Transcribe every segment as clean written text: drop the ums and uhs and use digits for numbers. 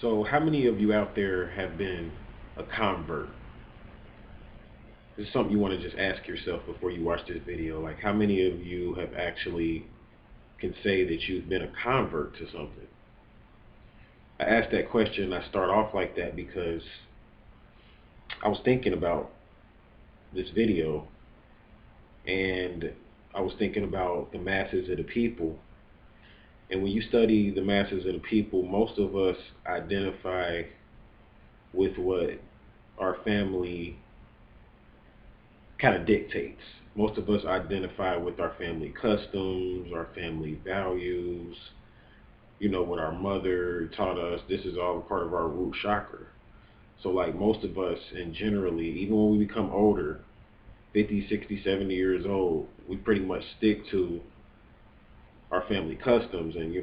So, how many of you out there have been a convert? This is something you want to just ask yourself before you watch this video. Like, how many of you have actually can say that you've been a convert to something? I asked that question. I start off like that because I was thinking about this video, and I was thinking about the masses of the people. And when you study the masses of the people, most of us identify with what our family kind of dictates. Most of us identify with our family customs, our family values, what our mother taught us. This is all a part of our root chakra. So like most of us, and generally, even when we become older, 50, 60, 70 years old, we pretty much stick to our family customs and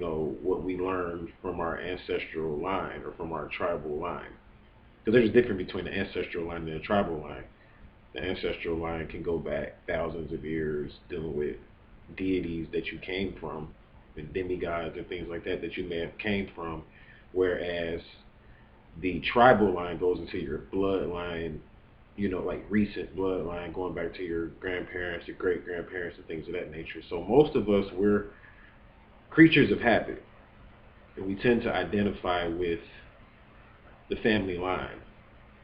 what we learned from our ancestral line or from our tribal line. Because there's a difference between the ancestral line and the tribal line. The ancestral line can go back thousands of years, dealing with deities that you came from, and demigods and things like that you may have came from, whereas the tribal line goes into your bloodline, like recent bloodline, going back to your grandparents, your great grandparents, and things of that nature. So most of us, we're creatures of habit, and we tend to identify with the family line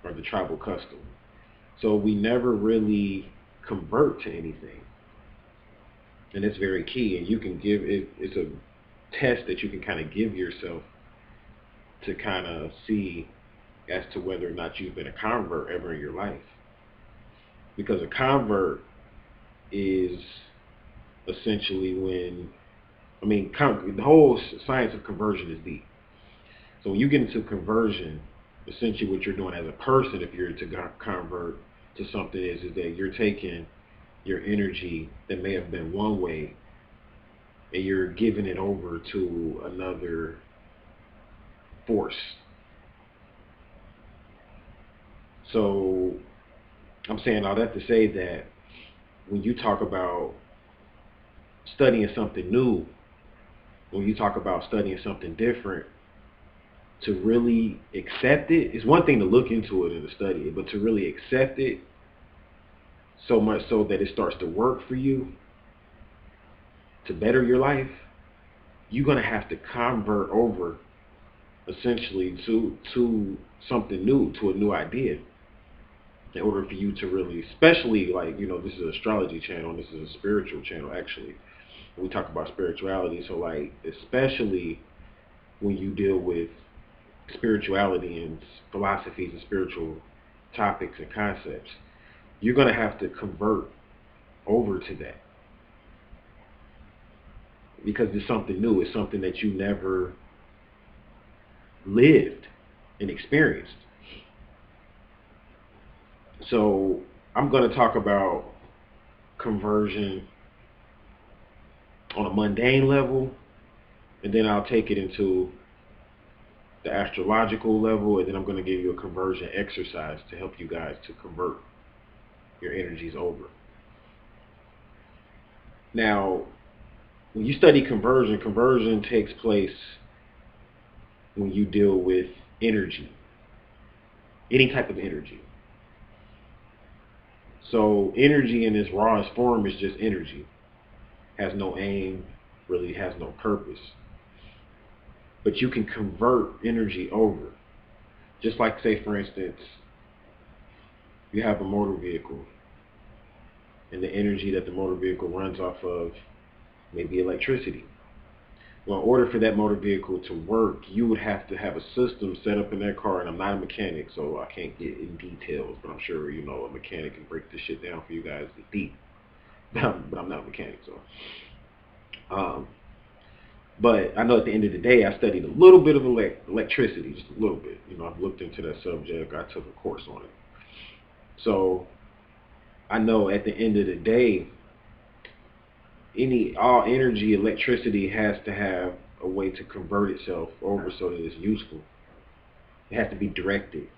or the tribal custom. So we never really convert to anything. And it's very key. And you can give it, it's a test that you can kind of give yourself to kind of see as to whether or not you've been a convert ever in your life. Because a convert is essentially the whole science of conversion is deep. So when you get into conversion, essentially what you're doing as a person, if you're to convert to something, is that you're taking your energy that may have been one way and you're giving it over to another force. So I'm saying all that to say that when you talk about studying something new, when you talk about studying something different, to really accept it, it's one thing to look into it and to study it, but to really accept it so much so that it starts to work for you, to better your life, you're going to have to convert over essentially to something new, to a new idea, in order for you to really, especially like, this is an astrology channel, and this is a spiritual channel actually. We talk about spirituality, so like, especially when you deal with spirituality and philosophies and spiritual topics and concepts, you're going to have to convert over to that. Because it's something new. It's something that you never lived and experienced. So I'm going to talk about conversion on a mundane level, and then I'll take it into the astrological level, and then I'm going to give you a conversion exercise to help you guys to convert your energies over. Now, when you study conversion takes place when you deal with energy, any type of energy. So energy in its rawest form is just energy. Has no aim, really has no purpose. But you can convert energy over. Just like, say, for instance, you have a motor vehicle, and the energy that the motor vehicle runs off of may be electricity. Well, in order for that motor vehicle to work, you would have to have a system set up in that car, and I'm not a mechanic, so I can't get in details, but I'm sure a mechanic can break this shit down for you guys. It's deep. But I'm not a mechanic, so. But I know at the end of the day, I studied a little bit of electricity, just a little bit. I've looked into that subject. I took a course on it. So I know at the end of the day, all energy, electricity has to have a way to convert itself over so that it's useful. It has to be directed.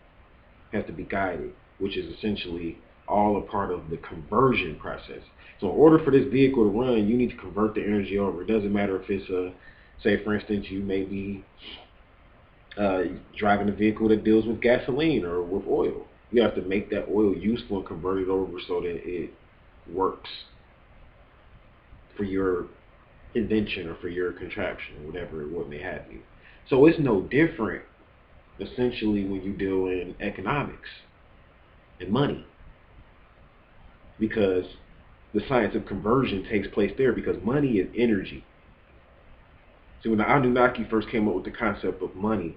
It has to be guided, which is essentially all a part of the conversion process. So in order for this vehicle to run, you need to convert the energy over. It doesn't matter if it's say for instance, you may be uh, driving a vehicle that deals with gasoline or with oil. You have to make that oil useful and convert it over so that it works for your invention or for your contraption, whatever what may have you. So it's no different, essentially, when you deal in economics and money, because the science of conversion takes place there, because money is energy. See, when the Anunnaki first came up with the concept of money,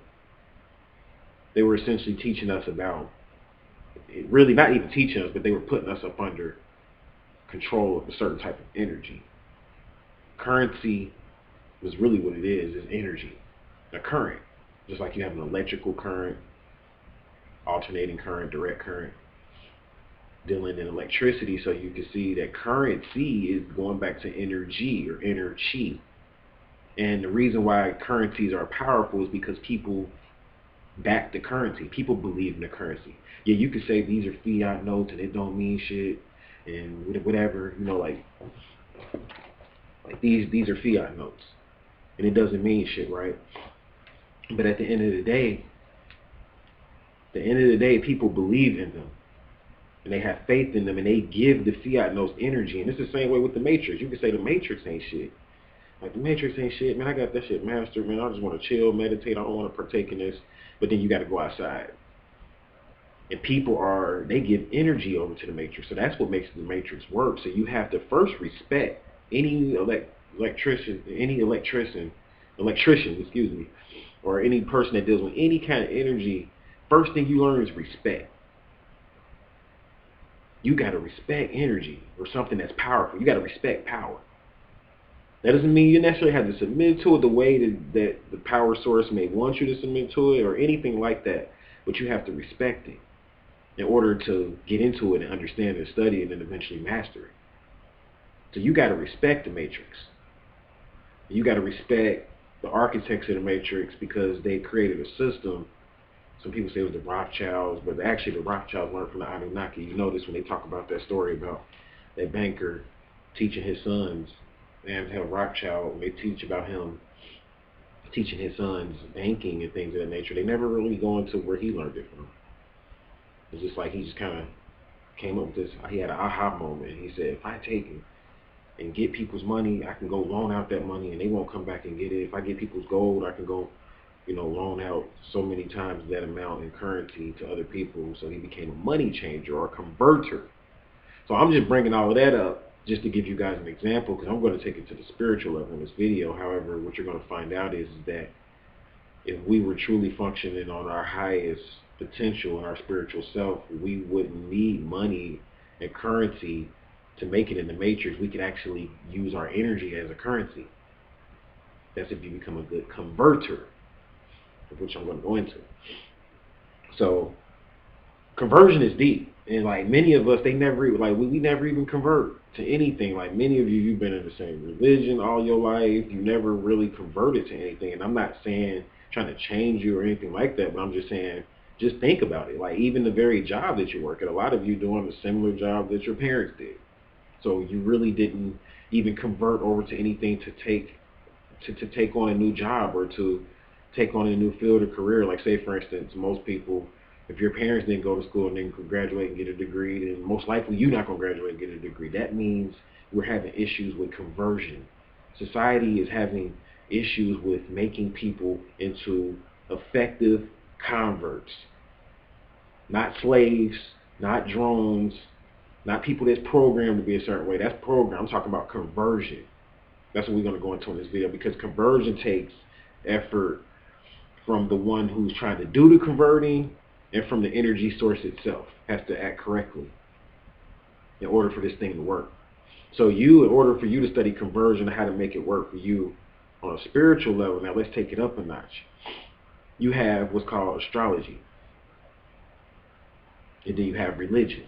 they were essentially teaching us about, really not even teaching us, but they were putting us up under control of a certain type of energy. Currency was really what it is energy, a current. Just like you have an electrical current, alternating current, direct current, dealing in electricity, so you can see that currency is going back to energy or energy. And the reason why currencies are powerful is because people back the currency. People believe in the currency. Yeah, you could say these are fiat notes and it don't mean shit and whatever, like these are fiat notes and it doesn't mean shit, right? But at the end of the day, people believe in them and they have faith in them and they give the fiat notes energy. And it's the same way with the Matrix. You can say the Matrix ain't shit. Like, the Matrix ain't shit, man. I got that shit mastered, man. I just want to chill, meditate. I don't want to partake in this. But then you got to go outside. And they give energy over to the Matrix. So that's what makes the Matrix work. So you have to first respect any electrician, or any person that deals with any kind of energy. First thing you learn is respect. You got to respect energy or something that's powerful. You got to respect power. That doesn't mean you necessarily have to submit to it the way that the power source may want you to submit to it or anything like that, but you have to respect it in order to get into it and understand and study it and eventually master it. So you got to respect the Matrix. You got to respect the architects of the Matrix because they created a system. Some people say it was the Rothschilds, but actually the Rothschilds learned from the Anunnaki. You notice when they talk about that story about that banker teaching his sons, Amhel Rothschild, when they teach about him teaching his sons banking and things of that nature, they never really go into where he learned it from. It's just like he just kind of came up with this, he had an aha moment. He said, if I take it and get people's money, I can go loan out that money and they won't come back and get it. If I get people's gold, I can go, loan out so many times that amount in currency to other people. So he became a money changer or a converter. So I'm just bringing all of that up just to give you guys an example, because I'm going to take it to the spiritual level in this video. However, what you're going to find out is that if we were truly functioning on our highest potential in our spiritual self, we wouldn't need money and currency to make it in the Matrix. We could actually use our energy as a currency. That's if you become a good converter, which I'm going to go into. So conversion is deep. And like many of us, we never even convert to anything. Like many of you, you've been in the same religion all your life. You never really converted to anything. And I'm not saying trying to change you or anything like that, but I'm just saying, just think about it. Like even the very job that you work at, a lot of you doing a similar job that your parents did. So you really didn't even convert over to anything to take on a new job or to take on a new field or career. Like say, for instance, most people, if your parents didn't go to school and then graduate and get a degree, then most likely you're not going to graduate and get a degree. That means we're having issues with conversion. Society is having issues with making people into effective converts. Not slaves, not drones, not people that's programmed to be a certain way. That's programmed. I'm talking about conversion. That's what we're going to go into in this video, because conversion takes effort from the one who's trying to do the converting and from the energy source itself. Has to act correctly in order for this thing to work. So in order for you to study conversion and how to make it work for you on a spiritual level, now let's take it up a notch. You have what's called astrology. And then you have religion.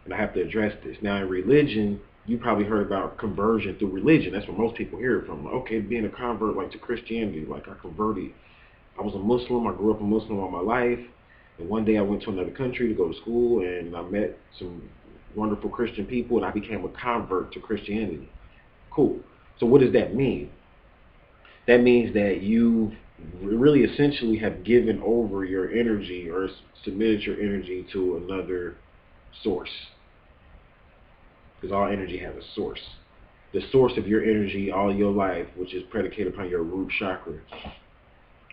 And I have to address this. Now in religion, you probably heard about conversion through religion. That's where most people hear it from. Okay, being a convert like to Christianity, like I converted. I was a Muslim. I grew up a Muslim all my life. And one day I went to another country to go to school and I met some wonderful Christian people and I became a convert to Christianity. Cool. So what does that mean? That means that you've really essentially have given over your energy or submitted your energy to another source. Because all energy has a source. The source of your energy all your life, which is predicated upon your root chakra,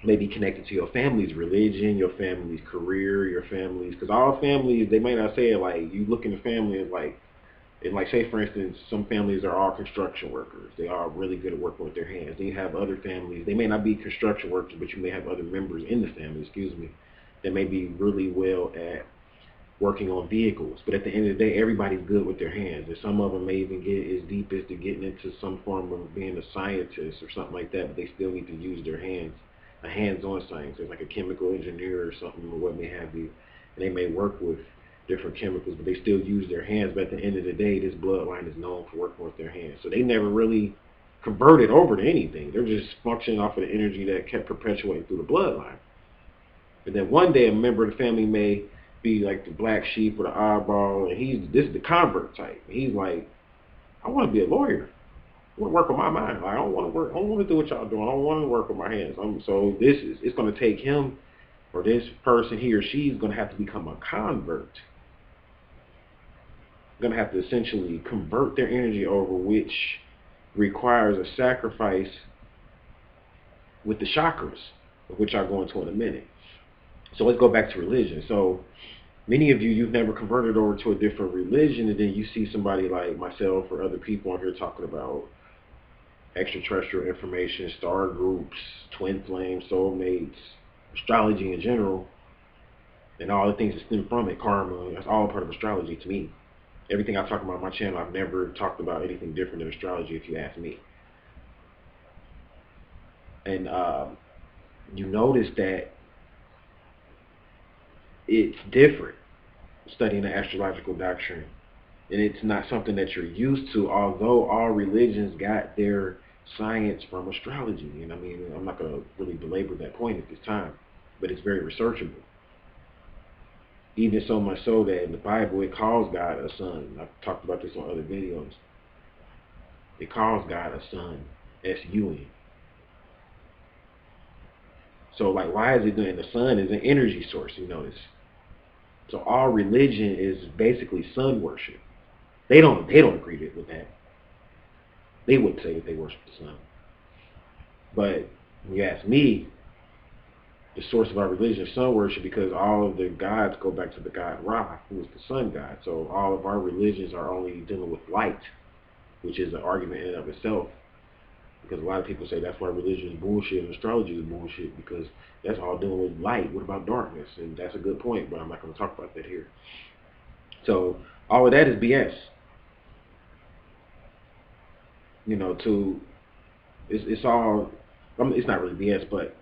may be connected to your family's religion, your family's career, your family's, because all families, they may not say it like, you look in the family and like say for instance, some families are all construction workers. They are really good at working with their hands. Then you have other families, they may not be construction workers, but you may have other members in the family, that may be really well at working on vehicles. But at the end of the day, everybody's good with their hands. And some of them may even get as deep as to getting into some form of being a scientist or something like that, but they still need to use their hands, a hands-on scientist, like a chemical engineer or something, or what may have you. And they may work with different chemicals, but they still use their hands. But at the end of the day, this bloodline is known for working with their hands. So they never really converted over to anything. They're just functioning off of the energy that kept perpetuating through the bloodline. And then one day a member of the family may be like the black sheep or the oddball, and this is the convert type. He's like, I want to be a lawyer. I want to work with my mind. Like, I don't want to do what y'all doing. I don't want to work with my hands. So it's going to take him or this person, he or she is going to have to become a convert. Going to have to essentially convert their energy over, which requires a sacrifice with the chakras, of which I'll go into in a minute. So let's go back to religion. So many of you've never converted over to a different religion, and then you see somebody like myself or other people on here talking about extraterrestrial information, star groups, twin flames, soulmates, astrology in general, and all the things that stem from it, karma. That's all part of astrology to me. Everything I talk about on my channel, I've never talked about anything different than astrology, if you ask me. And you notice that it's different studying the astrological doctrine, and it's not something that you're used to, although all religions got their science from astrology. And I mean, I'm not going to really belabor that point at this time, but it's very researchable. Even so much so that in the Bible it calls God a son. I've talked about this on other videos. It calls God a son, S-U-N. So like, why is it doing? The sun is an energy source, you notice. So all religion is basically sun worship. They don't agree with that. They wouldn't say that they worship the sun. But when you ask me, the source of our religion is sun worship, because all of the gods go back to the god Ra, who is the sun god. So all of our religions are only dealing with light, which is an argument in and of itself. Because a lot of people say that's why religion is bullshit and astrology is bullshit, because that's all dealing with light. What about darkness? And that's a good point, but I'm not going to talk about that here. So all of that is BS. You know, it's all, it's not really BS, but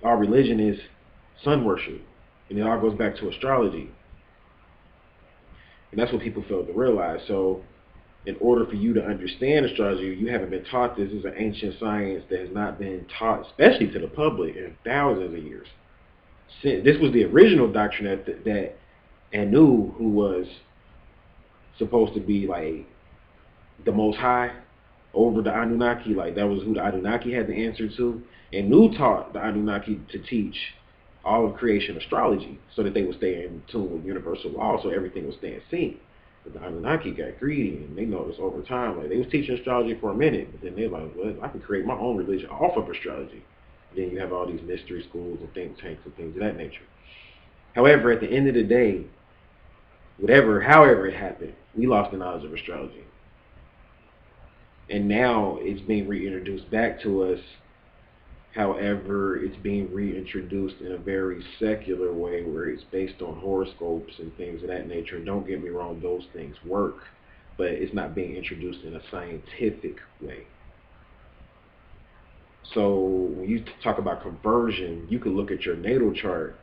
our religion is sun worship, and it all goes back to astrology. And that's what people fail to realize. So in order for you to understand astrology, you haven't been taught this. This is an ancient science that has not been taught, especially to the public, in thousands of years. This was the original doctrine that Anu, who was supposed to be like the Most High over the Anunnaki, like that was who the Anunnaki had the answer to. And Nu taught the Anunnaki to teach all of creation astrology so that they would stay in tune with universal law, so everything would stay in sync. But the Anunnaki got greedy, and they noticed over time, like they was teaching astrology for a minute, but then they're like, well, I can create my own religion off of astrology. And then you have all these mystery schools and think tanks and things of that nature. However, at the end of the day, however it happened, we lost the knowledge of astrology. And now it's being reintroduced back to us. However, it's being reintroduced in a very secular way, where it's based on horoscopes and things of that nature. And don't get me wrong, those things work, but it's not being introduced in a scientific way. So when you talk about conversion, you can look at your natal chart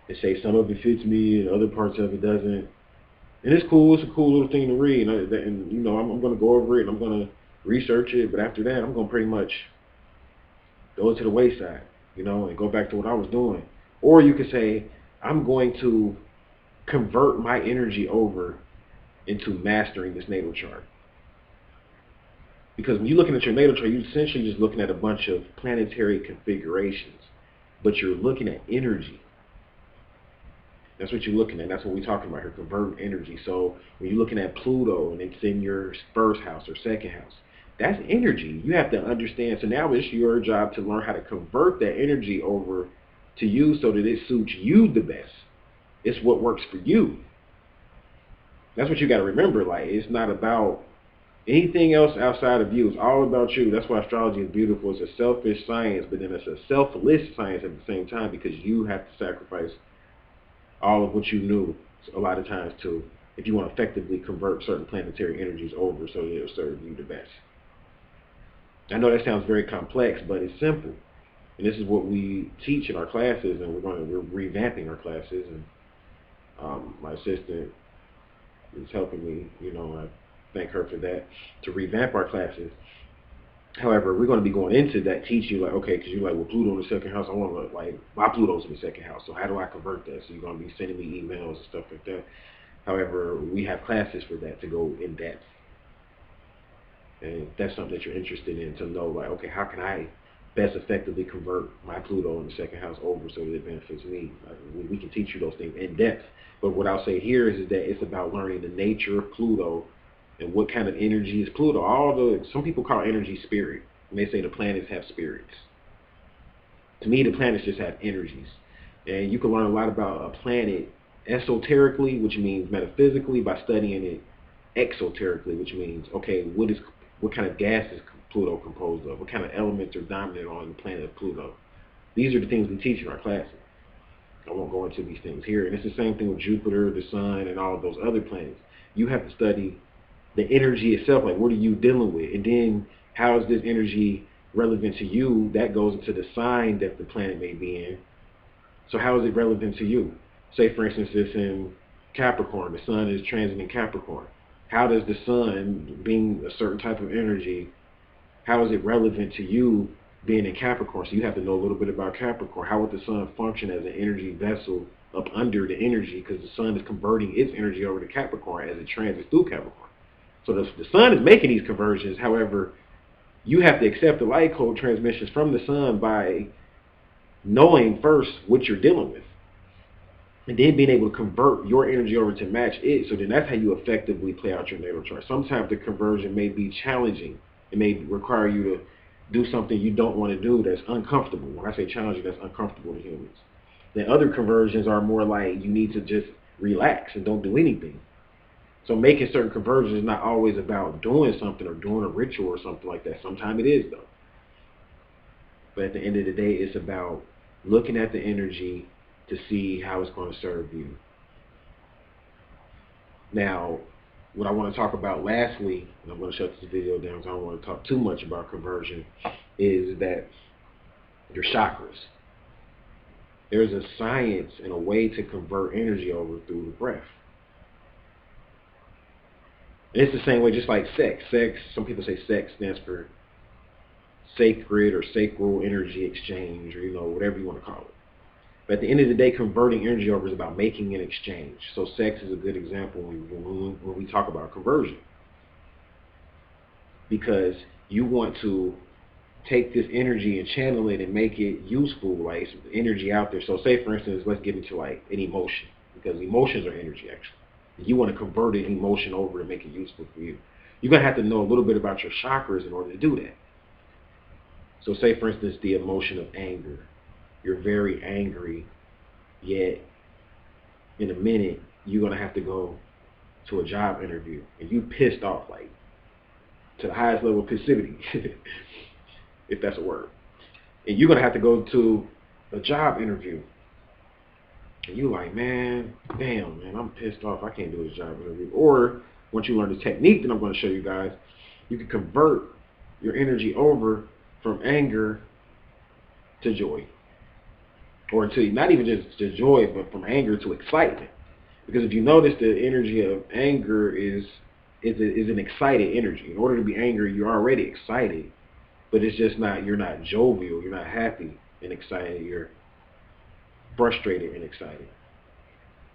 and say some of it fits me and other parts of it doesn't. And it's cool. It's a cool little thing to read. And you know, I'm going to go over it and I'm going to research it. But after that, I'm going to pretty much go to the wayside, you know, and go back to what I was doing. Or you could say, I'm going to convert my energy over into mastering this natal chart. Because when you're looking at your natal chart, you're essentially just looking at a bunch of planetary configurations, but you're looking at energy. That's what you're looking at. That's what we're talking about here, converting energy. So when you're looking at Pluto and it's in your first house or second house, that's energy. You have to understand. So now it's your job to learn how to convert that energy over to you so that it suits you the best. It's what works for you. That's what you got to remember. Like, it's not about anything else outside of you. It's all about you. That's why astrology is beautiful. It's a selfish science, but then it's a selfless science at the same time, because you have to sacrifice all of what you knew a lot of times to, if you want to effectively convert certain planetary energies over so that it'll serve you the best. I know that sounds very complex, but it's simple. And this is what we teach in our classes, and we're revamping our classes, and my assistant is helping me, I thank her for that, to revamp our classes. However, we're going to be going into that, teach you, like, okay, because you're like, well, Pluto in the second house, I want to, like, my Pluto's in the second house, so how do I convert that? So you're going to be sending me emails and stuff like that. However, we have classes for that to go in depth. And if that's something that you're interested in, to know, like, okay, how can I best effectively convert my Pluto in the second house over so that it benefits me? We can teach you those things in depth. But what I'll say here is that it's about learning the nature of Pluto and what kind of energy is Pluto. Some people call energy spirit, and they say the planets have spirits. To me, the planets just have energies. And you can learn a lot about a planet esoterically, which means metaphysically, by studying it exoterically, which means, okay, what kind of gas is Pluto composed of? What kind of elements are dominant on the planet of Pluto? These are the things we teach in our classes. I won't go into these things here. And it's the same thing with Jupiter, the Sun, and all of those other planets. You have to study the energy itself, like, what are you dealing with? And then how is this energy relevant to you? That goes into the sign that the planet may be in. So how is it relevant to you? Say, for instance, it's in Capricorn. The Sun is transiting Capricorn. How does the Sun, being a certain type of energy, how is it relevant to you being in Capricorn? So you have to know a little bit about Capricorn. How would the Sun function as an energy vessel up under the energy? Because the Sun is converting its energy over to Capricorn as it transits through Capricorn. So the Sun is making these conversions. However, you have to accept the light code transmissions from the Sun by knowing first what you're dealing with, and then being able to convert your energy over to match it. So then that's how you effectively play out your natal chart. Sometimes the conversion may be challenging. It may require you to do something you don't want to do that's uncomfortable. When I say challenging, that's uncomfortable to humans. Then other conversions are more like you need to just relax and don't do anything. So making certain conversions is not always about doing something or doing a ritual or something like that. Sometimes it is, though. But at the end of the day, it's about looking at the energy to see how it's going to serve you. Now, what I want to talk about lastly, and I'm going to shut this video down because I don't want to talk too much about conversion, is that your chakras. There's a science and a way to convert energy over through the breath. And it's the same way, just like sex. Sex, some people say sex stands for sacred or sacral energy exchange, or whatever you want to call it. But at the end of the day, converting energy over is about making an exchange. So sex is a good example when we talk about conversion. Because you want to take this energy and channel it and make it useful, like it's energy out there. So say, for instance, let's get into like an emotion, because emotions are energy, actually. You want to convert an emotion over to make it useful for you. You're going to have to know a little bit about your chakras in order to do that. So say, for instance, the emotion of anger. You're very angry, yet in a minute, you're going to have to go to a job interview, and you pissed off, like, to the highest level of passivity, if that's a word. And you're going to have to go to a job interview. And you're like, man, damn, man, I'm pissed off. I can't do this job interview. Or once you learn the technique that I'm going to show you guys, you can convert your energy over from anger to joy. Or to not even just to joy, but from anger to excitement. Because if you notice, the energy of anger is an excited energy. In order to be angry, you're already excited. But it's just not, you're not jovial, you're not happy and excited, you're frustrated and excited.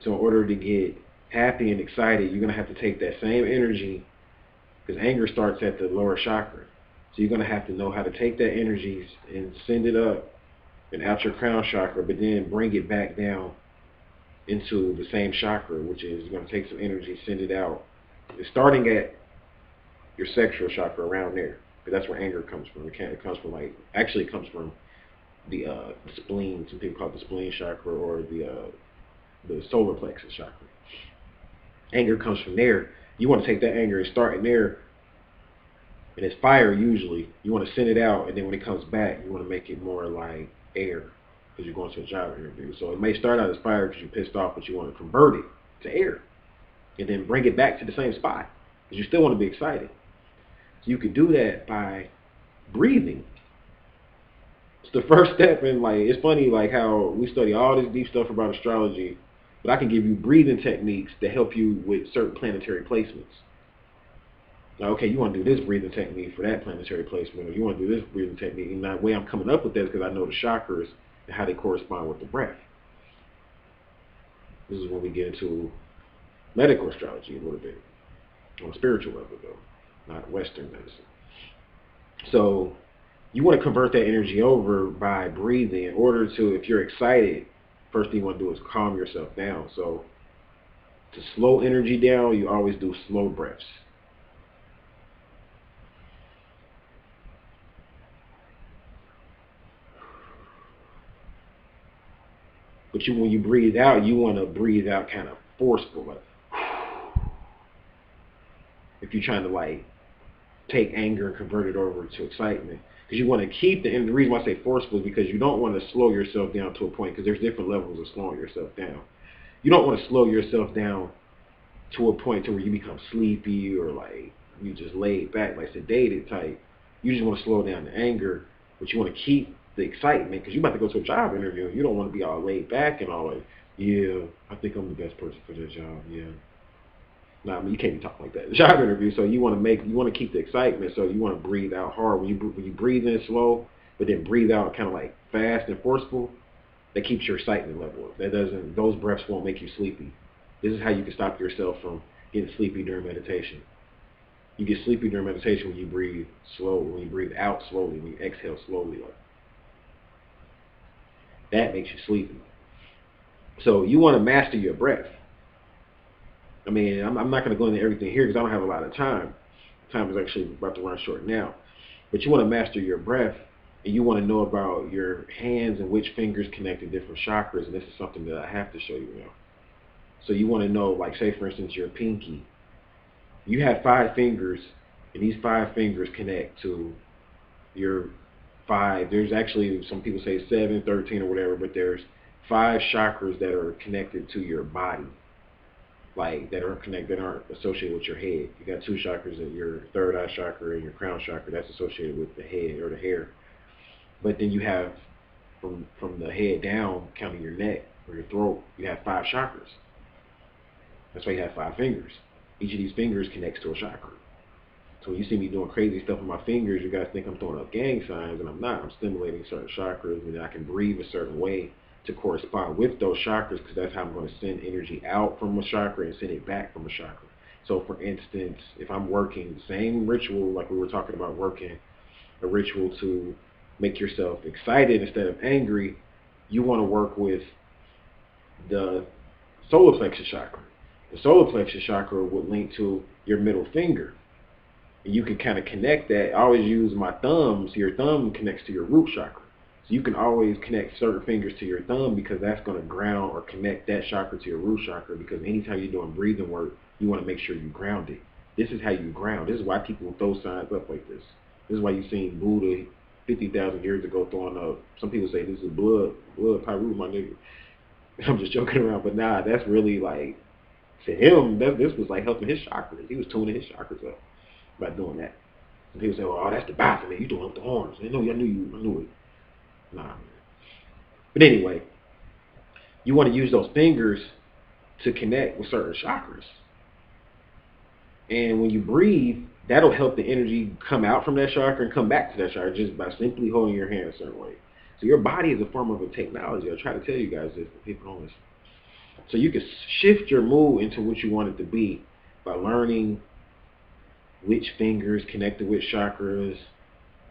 So in order to get happy and excited, you're going to have to take that same energy, because anger starts at the lower chakra. So you're going to have to know how to take that energy and send it up and out your crown chakra, but then bring it back down into the same chakra, which is you're going to take some energy, send it out. It's starting at your sexual chakra around there, because that's where anger comes from. It comes from actually it comes from the spleen. Some people call it the spleen chakra or the solar plexus chakra. Anger comes from there. You want to take that anger and start in there, and it's fire usually. You want to send it out, and then when it comes back, you want to make it more like air, because you're going to a job interview. So it may start out as fire because you're pissed off, but you want to convert it to air, and then bring it back to the same spot, because you still want to be excited. So you can do that by breathing. It's the first step, and it's funny how we study all this deep stuff about astrology, but I can give you breathing techniques that help you with certain planetary placements. Now, okay, you want to do this breathing technique for that planetary placement, or you want to do this breathing technique, and the way I'm coming up with that is because I know the chakras and how they correspond with the breath. This is when we get into medical astrology a little bit, on a spiritual level though, not Western medicine. So you want to convert that energy over by breathing. In order to, if you're excited, first thing you want to do is calm yourself down. So to slow energy down, you always do slow breaths. But when you breathe out, you want to breathe out kind of forceful, if you're trying to take anger and convert it over to excitement. Because you want to keep and the reason why I say forceful is because you don't want to slow yourself down to a point, because there's different levels of slowing yourself down. You don't want to slow yourself down to a point to where you become sleepy or you just laid back, sedated type. You just want to slow down the anger, but you want to keep the excitement, because you're about to go to a job interview and you don't want to be all laid back and all yeah, I think I'm the best person for this job, yeah. No, I mean, you can't be talking like that in a job interview. So you want to keep the excitement. So you want to breathe out hard. When you breathe in slow, but then breathe out kind of fast and forceful, that keeps your excitement level up. Those breaths won't make you sleepy. This is how you can stop yourself from getting sleepy during meditation. You get sleepy during meditation when you breathe slow, when you breathe out slowly, when you exhale slowly. That makes you sleepy. So you want to master your breath. I mean, I'm not going to go into everything here because I don't have a lot of time. Time is actually about to run short now. But you want to master your breath, and you want to know about your hands and which fingers connect to different chakras, and this is something that I have to show you now. So you want to know, say for instance, your pinky. You have 5 fingers, and these 5 fingers connect to your 5. There's actually, some people say 7, 13, or whatever, but there's 5 chakras that are connected to your body. That aren't associated with your head. You got 2 chakras, in your third eye chakra and your crown chakra, that's associated with the head or the hair. But then you have from the head down, counting your neck or your throat, you have 5 chakras. That's why you have 5 fingers. Each of these fingers connects to a chakra. So when you see me doing crazy stuff with my fingers, you guys think I'm throwing up gang signs, and I'm not. I'm stimulating certain chakras, and I can breathe a certain way to correspond with those chakras, because that's how I'm going to send energy out from a chakra and send it back from a chakra. So for instance, if I'm working the same ritual, like we were talking about working a ritual to make yourself excited instead of angry, you want to work with the solar plexus chakra. The solar plexus chakra would link to your middle finger. And you can kind of connect that. I always use my thumb, so your thumb connects to your root chakra. So you can always connect certain fingers to your thumb, because that's going to ground or connect that chakra to your root chakra, because anytime you're doing breathing work, you want to make sure you ground it. This is how you ground. This is why people throw signs up like this. This is why you've seen Buddha 50,000 years ago throwing up. Some people say this is blood pyru, my nigga. I'm just joking around, but nah, that's really to him, this was helping his chakras. He was tuning his chakras up by doing that. And people say, well, that's the Baphomet. You throwing up the horns. I knew it. Nah, man. But anyway, you want to use those fingers to connect with certain chakras. And when you breathe, that'll help the energy come out from that chakra and come back to that chakra just by simply holding your hand a certain way. So your body is a form of a technology. I try to tell you guys this, but people don't listen. So you can shift your mood into what you want it to be by learning which fingers connect to which chakras,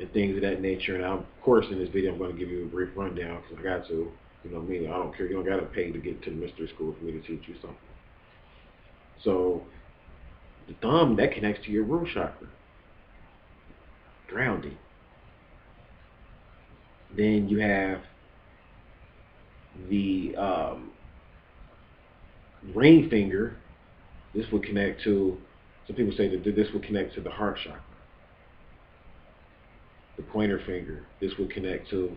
and things of that nature. And of course, in this video, I'm going to give you a brief rundown because I got to. You know me, I don't care. You don't got to pay to get to the mystery school for me to teach you something. So the thumb, that connects to your root chakra, grounding. Then you have the ring finger. This would connect to, some people say that this would connect to the heart chakra. The pointer finger, this would connect to,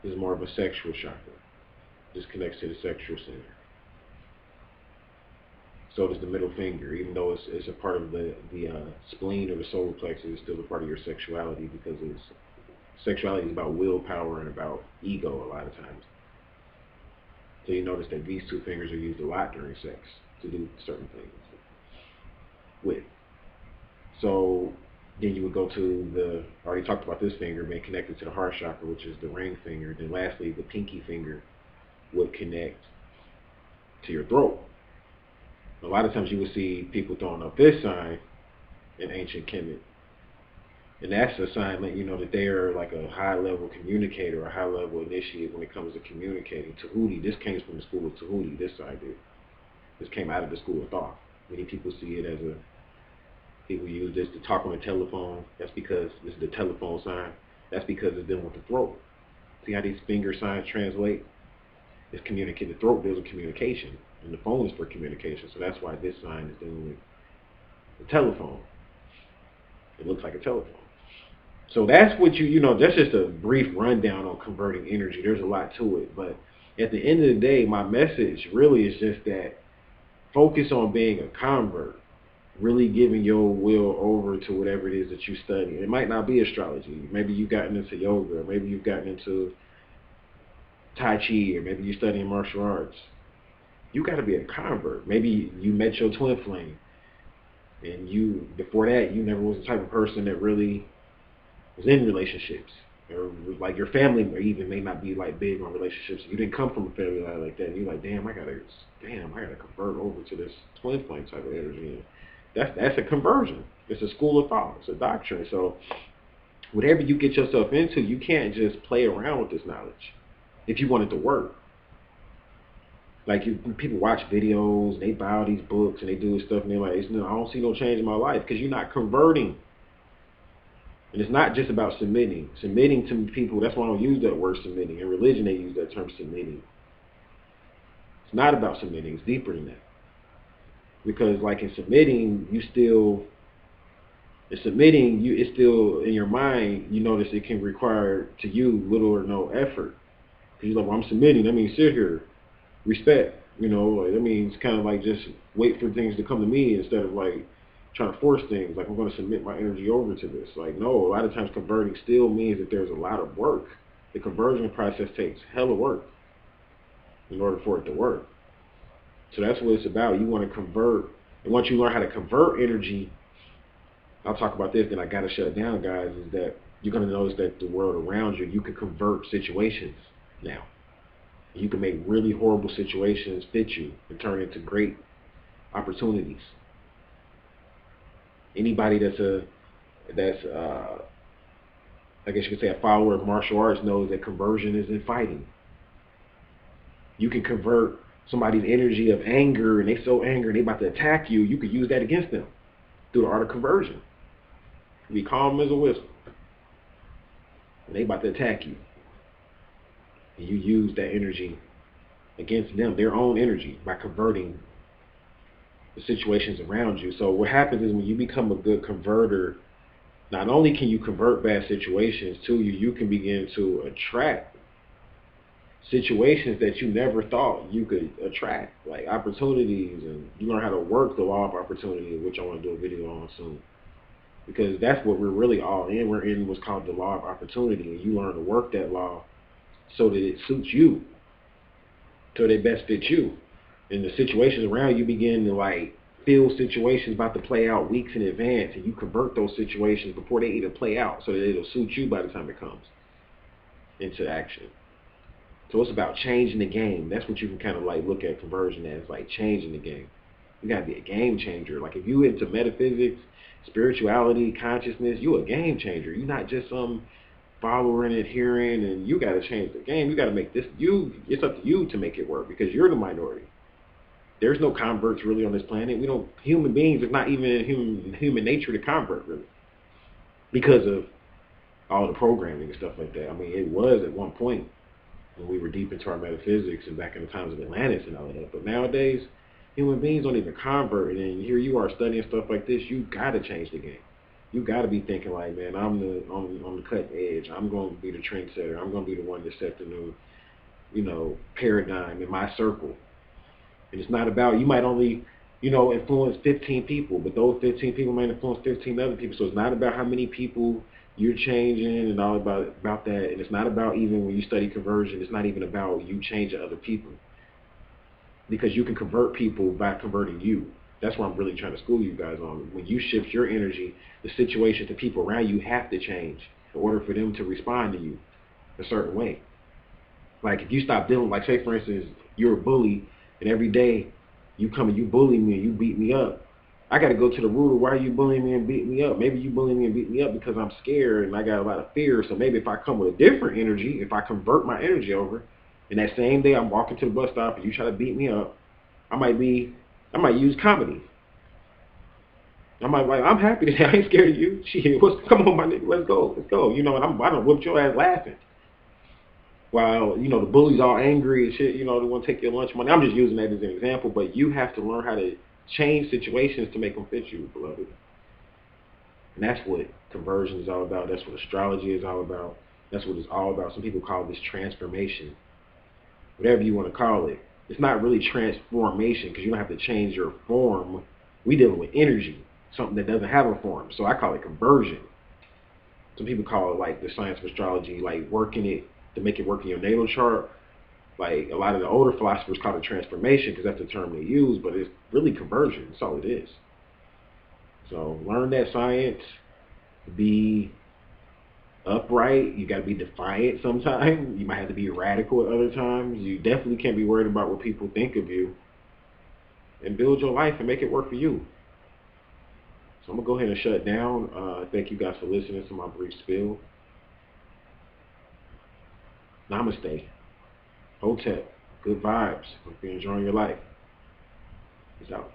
this is more of a sexual chakra. This connects to the sexual center. So does the middle finger, even though it's a part of the spleen or the solar plexus, it's still a part of your sexuality, because sexuality is about willpower and about ego a lot of times. So you notice that these two fingers are used a lot during sex to do certain things with. So then you would go to I already talked about this finger being connected to the heart chakra, which is the ring finger. Then lastly, the pinky finger would connect to your throat. A lot of times you would see people throwing up this sign in ancient Kemet. And that's a sign that you know that they are like a high-level communicator, a high-level initiate when it comes to communicating. Tahuti, this came from the school of Tahuti, this side did. This came out of the school of thought. Many people see it as people use this to talk on the telephone. That's because this is the telephone sign. That's because it's dealing with the throat. See how these finger signs translate? It's communicating. The throat deals with communication, and the phone is for communication. So that's why this sign is dealing with the telephone. It looks like a telephone. So that's what that's just a brief rundown on converting energy. There's a lot to it, but at the end of the day, my message really is just that focus on being a convert, really giving your will over to whatever it is that you study. It might not be astrology. Maybe you've gotten into yoga, or maybe you've gotten into Tai Chi, or maybe you're studying martial arts. You got to be a convert. Maybe you met your twin flame, and before that, you never was the type of person that really was in relationships, or like your family even may not be like big on relationships. You didn't come from a family like that, and you're like, damn, I gotta convert over to this twin flame type of energy. And that's a conversion. It's a school of thought. It's a doctrine. So whatever you get yourself into, you can't just play around with this knowledge if you want it to work. Like people watch videos, and they buy all these books, and they do this stuff, and they're like, I don't see no change in my life, because you're not converting. And it's not just about submitting. Submitting to people, that's why I don't use that word submitting. In religion, they use that term submitting. It's not about submitting. It's deeper than that. Because like in submitting, it's still in your mind, you notice it can require to you little or no effort. Because you're like, well, I'm submitting. That means sit here, respect. That means kind of like just wait for things to come to me instead of like trying to force things, like I'm going to submit my energy over to this. Like, no, a lot of times converting still means that there's a lot of work. The conversion process takes hella work in order for it to work. So that's what it's about. You want to convert. And once you learn how to convert energy, I'll talk about this, then I got to shut it down, guys, is that you're going to notice that the world around you can convert situations now. You can make really horrible situations fit you and turn into great opportunities. Anybody that's I guess you could say a follower of martial arts knows that conversion is in fighting. You can convert somebody's energy of anger, and they so angry and they about to attack you. You could use that against them through the art of conversion. Be calm as a whistle, and they about to attack you, and you use that energy against them, their own energy, by converting the situations around you. So what happens is when you become a good converter, not only can you convert bad situations to you can begin to attract situations that you never thought you could attract, like opportunities, and you learn how to work the law of opportunity, which I want to do a video on soon. Because that's what we're really all in. We're in what's called the law of opportunity, and you learn to work that law so that it suits you, so that it best fits you. And the situations around you begin to like feel situations about to play out weeks in advance, and you convert those situations before they even play out so that it'll suit you by the time it comes into action. So it's about changing the game. That's what you can kind of like look at conversion as, like changing the game. You got to be a game changer. Like if you into metaphysics, spirituality, consciousness, you a game changer. You're not just some follower and adherent, and you got to change the game. You got to make this, it's up to you to make it work because you're the minority. There's no converts really on this planet. We don't, human beings, it's not even in human nature to convert really because of all the programming and stuff like that. I mean, it was at one point when we were deep into our metaphysics and back in the times of Atlantis and all of that. But nowadays, human beings don't even convert. And here you are studying stuff like this. You got to change the game. You got to be thinking like, man, I'm on the cutting edge. I'm going to be the trendsetter. I'm going to be the one to set the new, paradigm in my circle. And it's not about, you might only, influence 15 people, but those 15 people might influence 15 other people. So it's not about how many people you're changing and all about that. And it's not about, even when you study conversion, it's not even about you changing other people. Because you can convert people by converting you. That's what I'm really trying to school you guys on. When you shift your energy, the situations, the people around you have to change in order for them to respond to you a certain way. Like if you stop dealing, like say for instance, you're a bully, and every day you come and you bully me and you beat me up. I got to go to the root of why you bullying me and beat me up. Maybe you bullying me and beat me up because I'm scared and I got a lot of fear. So maybe if I come with a different energy, if I convert my energy over, and that same day I'm walking to the bus stop and you try to beat me up, I might use comedy. I'm happy today. I ain't scared of you. Shit, come on, my nigga, let's go. And I done whooped your ass laughing. While, the bully's all angry and shit, they want to take your lunch money. I'm just using that as an example, but you have to learn how to change situations to make them fit you, beloved. And that's what conversion is all about. That's what astrology is all about. That's what it's all about. Some people call this transformation. Whatever you want to call it. It's not really transformation because you don't have to change your form. We dealing with energy, something that doesn't have a form. So I call it conversion. Some people call it like the science of astrology, like working it to make it work in your natal chart. Like a lot of the older philosophers call it transformation because that's the term they use, but it's really conversion. That's all it is. So learn that science. Be upright. You got to be defiant sometimes. You might have to be radical at other times. You definitely can't be worried about what people think of you. And build your life and make it work for you. So I'm going to go ahead and shut down. Thank you guys for listening to my brief spiel. Namaste. Hotep. Good vibes. Hope you're enjoying your life. Peace out.